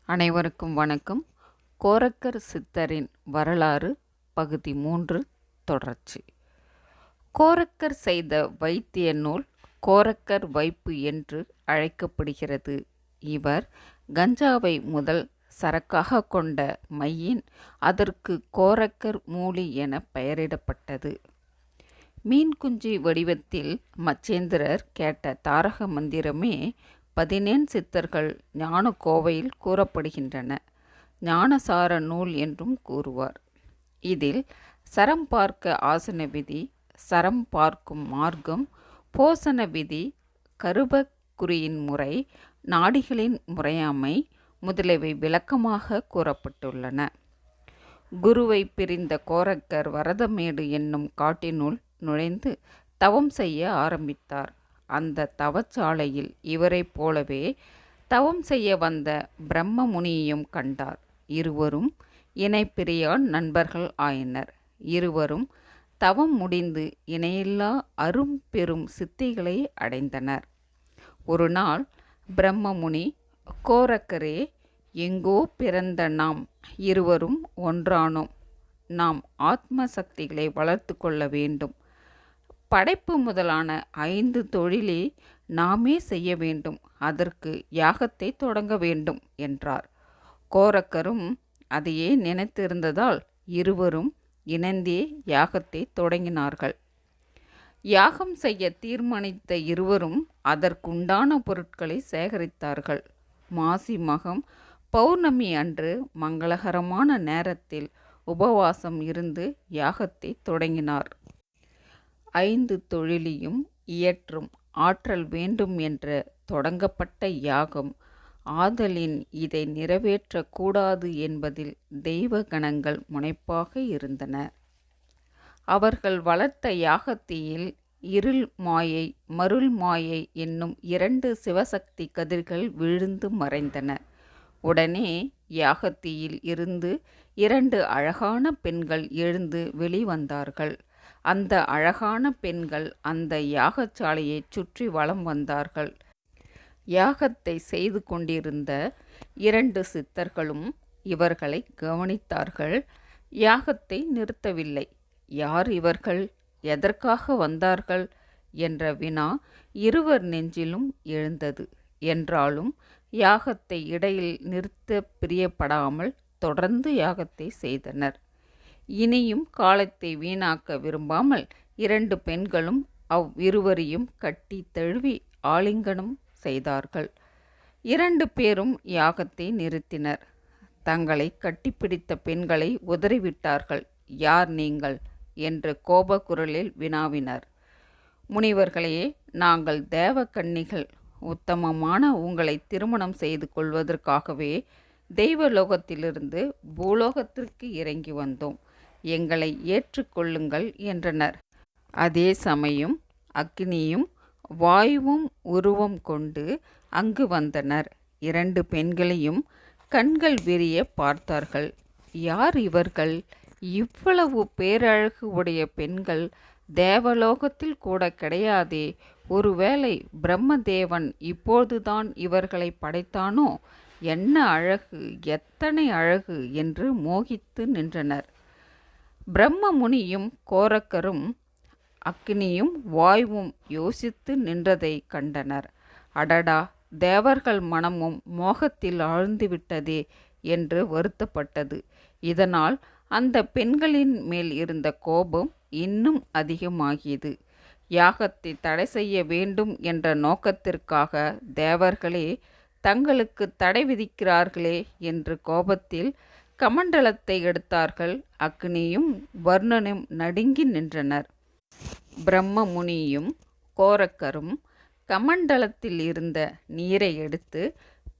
அனைவருக்கும் வணக்கம். கோரக்கர் சித்தரின் வரலாறு பகுதி 3 தொடர்ச்சி. கோரக்கர் செய்த வைத்திய நூல் கோரக்கர் வைப்பு என்று அழைக்கப்படுகிறது. இவர் கஞ்சாவை முதல் சரக்காக கொண்ட மையின் அதற்கு கோரக்கர் மூலி என பெயரிடப்பட்டது. மீன் குஞ்சு வடிவத்தில் மச்சேந்திரர் கேட்ட தாரக மந்திரமே 14 சித்தர்கள் ஞான கோவையில் கூறப்படுகின்றன. ஞானசார நூல் என்றும் கூறுவார். இதில் சரம் பார்க்க ஆசன விதி, சரம் பார்க்கும் மார்க்கம், போசன விதி, கருபக்குறியின் முறை, நாடிகளின் முறையாமை முதலியவை விளக்கமாக கூறப்பட்டுள்ளன. குருவை பிரிந்த கோரக்கர் வரதமேடு என்னும் காட்டினுள் நுழைந்து தவம் செய்ய ஆரம்பித்தார். அந்த தவச்சாலையில் இவரைப் போலவே தவம் செய்ய வந்த பிரம்ம முனியையும் கண்டார். இருவரும் இணைப்பிரியா நண்பர்கள் ஆயினர். இருவரும் தவம் முடிந்து இணையில்லா அரும் பெரும் சித்திகளை அடைந்தனர். ஒரு நாள் பிரம்மமுனி, கோரக்கரே, எங்கோ பிறந்த நாம் இருவரும் ஒன்றானோம். நாம் ஆத்ம சக்திகளை வளர்த்து கொள்ள வேண்டும். படைப்பு முதலான 5 தொழிலை நாமே செய்ய வேண்டும். அதற்கு யாகத்தை தொடங்க வேண்டும் என்றார். கோரக்கரும் அதையே நினைத்திருந்ததால் இருவரும் இணைந்தே யாகத்தை தொடங்கினார்கள். யாகம் செய்ய தீர்மானித்த இருவரும் அதற்குண்டான பொருட்களை சேகரித்தார்கள். மாசி மகம் பௌர்ணமி அன்று மங்களகரமான நேரத்தில் உபவாசம் இருந்து யாகத்தை தொடங்கினார். 5 தொழிலையும் இயற்றும் ஆற்றல் வேண்டும் என்ற தொடங்கப்பட்ட யாகம் ஆதலின் இதை நிறைவேற்றக்கூடாது என்பதில் தெய்வ கணங்கள் முனைப்பாக இருந்தனர். அவர்கள் வளர்த்த யாகத்தீயில் இருள் மாயை, மருள் மாயை என்னும் 2 சிவசக்தி கதிர்கள் விழுந்து மறைந்தன. உடனே யாகத்தீயில் இருந்து 2 அழகான பெண்கள் எழுந்து வெளிவந்தார்கள். அந்த அழகான பெண்கள் அந்த யாகசாலையை சுற்றி வலம் வந்தார்கள். யாகத்தை செய்து கொண்டிருந்த 2 சித்தர்களும் இவர்களை கவனித்தார்கள். யாகத்தை நிறுத்தவில்லை. யார் இவர்கள், எதற்காக வந்தார்கள் என்ற வினா இருவர் நெஞ்சிலும் எழுந்தது. என்றாலும் யாகத்தை இடையில் நிறுத்த பிரியப்படாமல் தொடர்ந்து யாகத்தை செய்தனர். இனியும் காலத்தை வீணாக்க விரும்பாமல் 2 பெண்களும் அவ்விருவரையும் கட்டி தழுவி ஆலிங்கனம் செய்தார்கள். 2 பேரும் யாகத்தை நிறுத்தினர். தங்களை கட்டிப்பிடித்த பெண்களை உதறிவிட்டார்கள். யார் நீங்கள் என்று கோபக்குரலில் வினாவினர். முனிவர்களே, நாங்கள் தேவக்கன்னிகள். உத்தமமான உங்களை திருமணம் செய்து கொள்வதற்காகவே தெய்வலோகத்திலிருந்து பூலோகத்திற்கு இறங்கி வந்தோம். எங்களை ஏற்றுக்கொள்ளுங்கள் என்றனர். அதே சமயம் அக்னியும் வாயுவும் உருவம் கொண்டு அங்கு வந்தனர். 2 பெண்களையும் கண்கள் விரிய பார்த்தார்கள். யார் இவர்கள்? இவ்வளவு பேரழகு உடைய பெண்கள் தேவலோகத்தில் கூட கிடையாதே. ஒருவேளை பிரம்மதேவன் இப்போதுதான் இவர்களை படைத்தானோ? என்ன அழகு, எத்தனை அழகு என்று மோகித்து நின்றனர். பிரம்ம முனியும் கோரக்கரும் அக்னியும் வாயுவும் யோசித்து நின்றதை கண்டனர். அடடா, தேவர்கள் மனமும் மோகத்தில் ஆழ்ந்துவிட்டதே என்று வருத்தப்பட்டது. இதனால் அந்த பெண்களின் மேல் இருந்த கோபம் இன்னும் அதிகமாகியது. யாகத்தை தடை செய்ய வேண்டும் என்ற நோக்கத்திற்காக தேவர்களே தங்களுக்கு தடை விதிக்கிறார்களே என்று கோபத்தில் கமண்டலத்தை எடுத்தார்கள். அக்னியும் வர்ணனும் நடுங்கி நின்றனர். பிரம்ம முனியும் கோரக்கரும் கமண்டலத்தில் இருந்த நீரை எடுத்து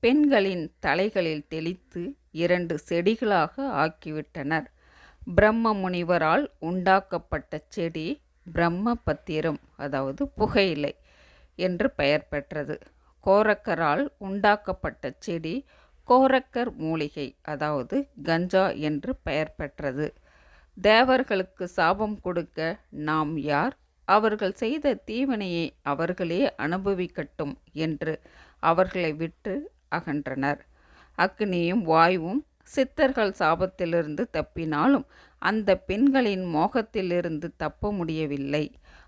பெண்களின் தலைகளில் தெளித்து 2 செடிகளாக ஆக்கிவிட்டனர். பிரம்ம முனிவரால் உண்டாக்கப்பட்ட செடி பிரம்ம பத்திரம், அதாவது புகையிலை என்று பெயர் பெற்றது. கோரக்கரால் உண்டாக்கப்பட்ட செடி கோரக்கர் மூலிகை, அதாவது கஞ்சா என்று பெயர் பெற்றது. தேவர்களுக்கு சாபம் கொடுக்க நாம் யார்? அவர்கள் செய்த தீவினையை அவர்களே அனுபவிக்கட்டும் என்று அவர்களை விட்டு அகன்றனர். அக்னியும் வாயுவும் சித்தர்கள் சாபத்திலிருந்து தப்பினாலும் அந்த பெண்களின் மோகத்திலிருந்து தப்ப முடியவில்லை.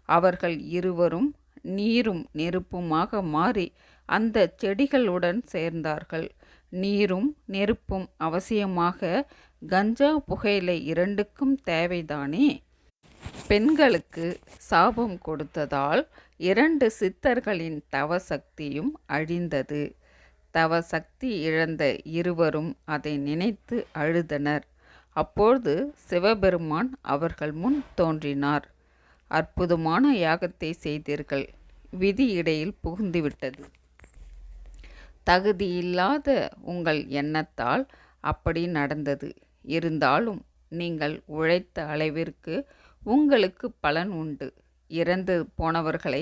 அவர்கள் இருவரும் நீரும் நெருப்புமாக மாறி அந்த செடிகளுடன் சேர்ந்தார்கள். நீரும் நெருப்பும் அவசியமாக கஞ்சா புகையிலை இரண்டுக்கும் தேவைதானே. பெண்களுக்கு சாபம் கொடுத்ததால் 2 சித்தர்களின் தவசக்தியும் அழிந்தது. தவசக்தி இழந்த இருவரும் அதை நினைத்து அழுதனர். அப்பொழுது சிவபெருமான் அவர்கள் முன் தோன்றினார். அற்புதமான யாகத்தை செய்தீர்கள், விதி இடையில் புகுந்துவிட்டது. தகுதியில்லாத உங்கள் எண்ணத்தால் அப்படி நடந்தது. இருந்தாலும் நீங்கள் உழைத்த அளவிற்கு உங்களுக்கு பலன் உண்டு. இறந்து போனவர்களை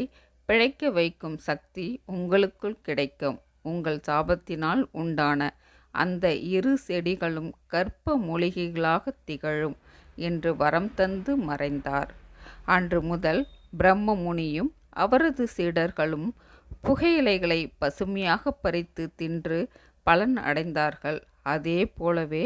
பிழைக்க வைக்கும் சக்தி உங்களுக்குள் கிடைக்கும். உங்கள் சாபத்தினால் உண்டான அந்த 2 செடிகளும் கற்ப மூலிகைகளாக திகழும் என்று வரம் தந்து மறைந்தார். அன்று முதல் பிரம்ம முனியும் அவரது சீடர்களும் புகையிலைகளை பசுமையாக பறித்து தின்று பலன் அடைந்தார்கள். அதே போலவே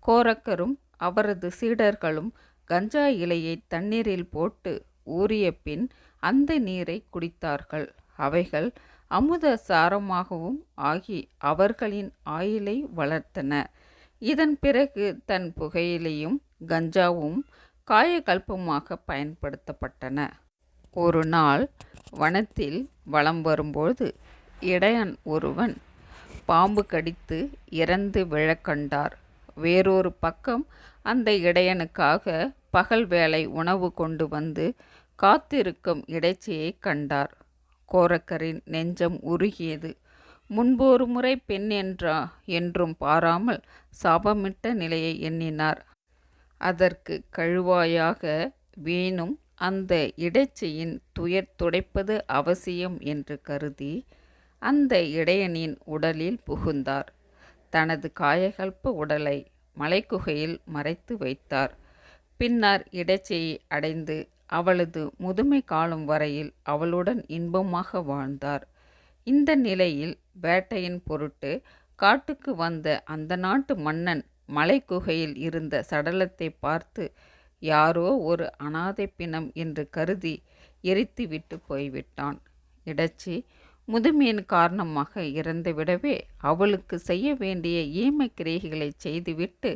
கோரக்கரும் அவரது சீடர்களும் கஞ்சா இலையை தண்ணீரில் போட்டு ஊறிய பின் அந்த நீரை குடித்தார்கள். அவைகள் அமுத சாரமாகவும் ஆகி அவர்களின் ஆயுளை வளர்த்தன. இதன் பிறகு தன் புகையிலையும் கஞ்சாவும் காயகல்பமாக பயன்படுத்தப்பட்டன. ஒரு நாள் வனத்தில் வலம் வரும்போது இடையன் ஒருவன் பாம்பு கடித்து இறந்து விழக்கண்டார். வேறொரு பக்கம் அந்த இடையனுக்காக பகல் வேளை உணவு கொண்டு வந்து காத்திருக்கும் இடைச்சியை கண்டார். கோரக்கரின் நெஞ்சம் உருகியது. முன்பு ஒரு முறை பெண் என்றும் பாராமல் சாபமிட்ட நிலையை எண்ணினார். அதற்கு கழுவாயாக வேணும் அந்த இடைச்சியின் துயர் துடைப்பது அவசியம் என்று கருதி அந்த இடையனின் உடலில் புகுந்தார். தனது காயகல்ப உடலை மலைக்குகையில் மறைத்து வைத்தார். பின்னர் இடைச்சியை அடைந்து அவளது முதுமை காலம் வரையில் அவளுடன் இன்பமாக வாழ்ந்தார். இந்த நிலையில் வேட்டையின் பொருட்டு காட்டுக்கு வந்த அந்த நாட்டு மன்னன் மலைக்குகையில் இருந்த சடலத்தை பார்த்து யாரோ ஒரு அனாதை பிணம் என்று கருதி எரித்துவிட்டு போய்விட்டான். இடைச்சி முதுமையின் காரணமாக இறந்துவிடவே அவளுக்கு செய்ய வேண்டிய ஈம கிரியைகளை செய்துவிட்டு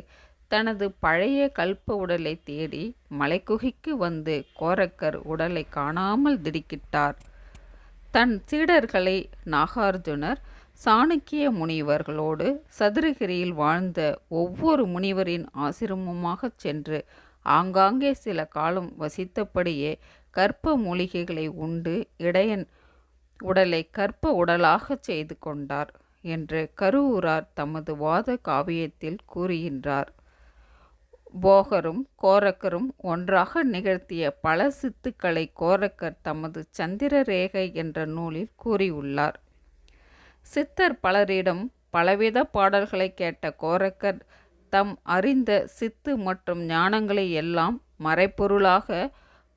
தனது பழைய கல்ப உடலை தேடி மலைக்குகைக்கு வந்து கோரக்கர் உடலை காணாமல் திடுக்கிட்டார். தன் சீடர்களை நாகார்ஜுனர் சாணக்கிய முனிவர்களோடு சதுரகிரியில் வாழ்ந்த ஒவ்வொரு முனிவரின் ஆசிரமமாகச் சென்று ஆங்காங்கே சில காலம் வசித்தபடியே கற்ப மூலிகைகளை உண்டு இடையன் உடலை கற்ப உடலாகச் செய்து கொண்டார் என்று கருவூரார் தமது வாத காவியத்தில் கூறுகின்றார். போகரும் கோரக்கரும் ஒன்றாக நிகழ்த்திய பல சித்துக்களை கோரக்கர் தமது சந்திரரேகை என்ற நூலில் கூறியுள்ளார். சித்தர் பலரிடம் பலவித பாடல்களை கேட்ட கோரக்கர் தம் அறிந்த சித்து மற்றும் ஞானங்களை எல்லாம் மறைப்பொருளாக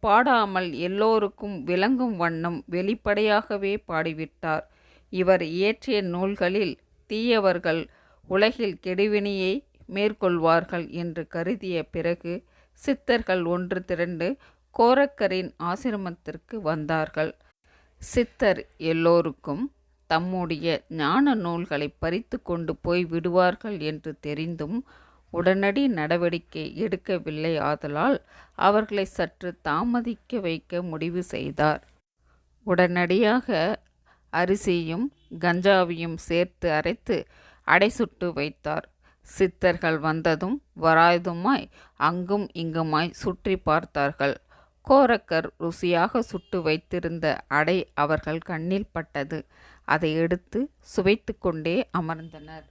பாடாமல் எல்லோருக்கும் விளங்கும் வண்ணம் வெளிப்படையாகவே பாடிவிட்டார். இவர் இயற்றிய நூல்களில் தீயவர்கள் உலகில் கெடுவினையை மேற்கொள்வார்கள் என்று கருதிய பிறகு சித்தர்கள் ஒன்று திரண்டு கோரக்கரின் ஆசிரமத்திற்கு வந்தார்கள். சித்தர் எல்லோருக்கும் தம்முடைய ஞான நூல்களை பறித்து கொண்டு போய் விடுவார்கள் என்று தெரிந்தும் உடனடி நடவடிக்கை எடுக்கவில்லை. ஆதலால் அவர்களை சற்று தாமதிக்க வைக்க முடிவு செய்தார். உடனடியாக அரிசியும் கஞ்சாவையும் சேர்த்து அரைத்து அடைசுட்டு வைத்தார். சித்தர்கள் வந்ததும் வராதுமாய் அங்கும் இங்குமாய் சுற்றி பார்த்தார்கள். கோரக்கர் ருசியாக சுட்டு வைத்திருந்த அடை அவர்கள் கண்ணில் பட்டது. அதை எடுத்து சுவைத்து கொண்டே அமர்ந்தனர்.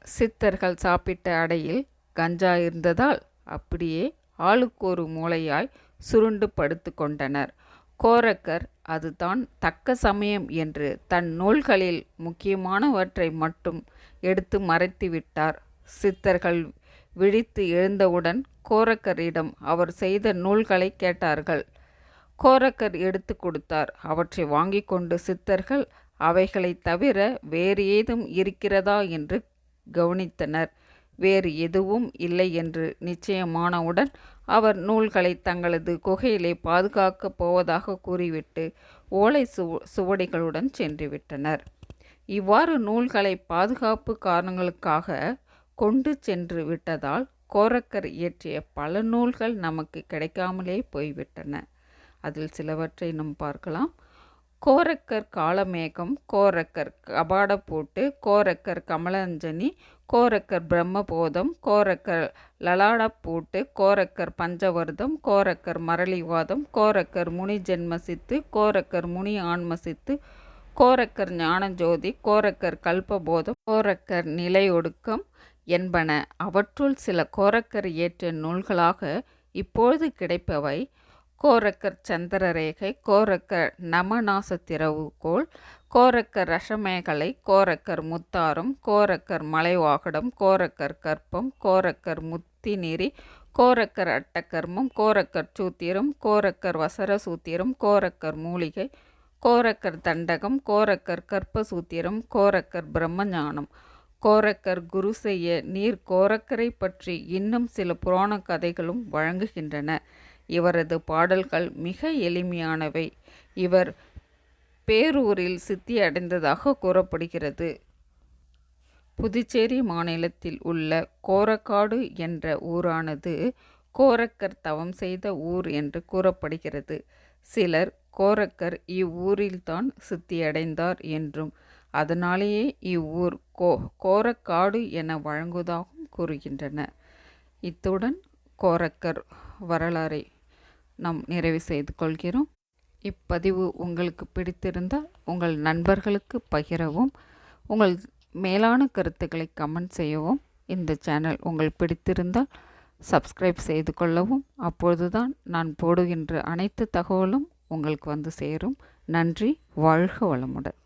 சித்தர்கள் சாப்பிட்ட அடையில் கஞ்சா இருந்ததால் அப்படியே ஆளுக்கொரு மூலையாய் சுருண்டு படுத்து கொண்டனர். கோரக்கர் அதுதான் தக்க சமயம் என்று தன் நூல்களில் முக்கியமானவற்றை மட்டும் எடுத்து மறைத்து விட்டார். சித்தர்கள் விழித்து எழுந்தவுடன் கோரக்கரிடம் அவர் செய்த நூல்களை கேட்டார்கள். கோரக்கர் எடுத்து கொடுத்தார். அவற்றை வாங்கி கொண்டு சித்தர்கள் அவைகளை தவிர வேறு ஏதும் இருக்கிறதா என்று கவனித்தனர். வேறு எதுவும் இல்லை என்று நிச்சயமானவுடன் அவர் நூல்களை தங்களது குகையிலே பாதுகாக்கப் போவதாக கூறிவிட்டு ஓலை சுவடிகளுடன் சென்றுவிட்டனர். இவ்வாறு நூல்களை பாதுகாப்பு காரணங்களுக்காக கொண்டு சென்று விட்டதால் கோரக்கர் இயற்றிய பல நூல்கள் நமக்கு கிடைக்காமலே போய்விட்டன. அதில் சிலவற்றை நாம் பார்க்கலாம். கோரக்கர் காலமேகம், கோரக்கர் கபாடப்பூட்டு, கோரக்கர் கமலாஞ்சனி, கோரக்கர் பிரம்மபோதம், கோரக்கர் லலாடப்பூட்டு, கோரக்கர் பஞ்சவர்தம், கோரக்கர் மரளிவாதம், கோரக்கர் முனி ஜென்மசித்து, கோரக்கர் முனி ஆன்மசித்து, கோரக்கர் ஞானஜோதி, கோரக்கர் கல்பபோதம், கோரக்கர் நிலையொடுக்கம் என்பன அவற்றுள் சில கோரக்கர் இயற்றிய நூல்களாக இப்பொழுது கிடைப்பவை கோரக்கர் சந்திரரேகை, கோரக்கர் நமநாச திறவுகோல், கோரக்கர் ரஷமேகலை, கோரக்கர் முத்தாரம், கோரக்கர் மலைவாகடம், கோரக்கர் கற்பம், கோரக்கர் முத்திநெறி, கோரக்கர் அட்டகர்மம், கோரக்கர் சூத்திரம், கோரக்கர் வசர சூத்திரம், கோரக்கர் மூலிகை, கோரக்கர் தண்டகம், கோரக்கர் கற்பசூத்திரம், கோரக்கர் பிரம்மஞானம், கோரக்கர் குரு செய்ய நீர் கோரக்கரை பற்றி இன்னும் சில புராண கதைகளும் வழங்குகின்றன. இவரது பாடல்கள் மிக எளிமையானவை. இவர் பேரூரில் சித்தி அடைந்ததாக கூறப்படுகிறது. புதுச்சேரி மாநிலத்தில் உள்ள கோரக்காடு என்ற ஊரானது கோரக்கர் தவம் செய்த ஊர் என்று கூறப்படுகிறது. சிலர் கோரக்கர் இவ்வூரில்தான் சித்தியடைந்தார் என்றும் அதனாலேயே இவ்வூர் கோரக்காடு என வழங்குவதாகவும் கூறுகின்றனர். இத்துடன் கோரக்கர் வரலாறை நாம் நிறைவு செய்து கொள்கிறோம். இப்பதிவு உங்களுக்கு பிடித்திருந்தால் உங்கள் நண்பர்களுக்கு பகிரவும், உங்கள் மேலான கருத்துக்களை கமெண்ட் செய்யவும். இந்த சேனல் உங்கள் பிடித்திருந்தால் சப்ஸ்கிரைப் செய்து கொள்ளவும். அப்பொழுதுதான் நான் போடுகின்ற அனைத்து தகவலும் உங்களுக்கு வந்து சேரும். நன்றி. வாழ்க வளமுடன்.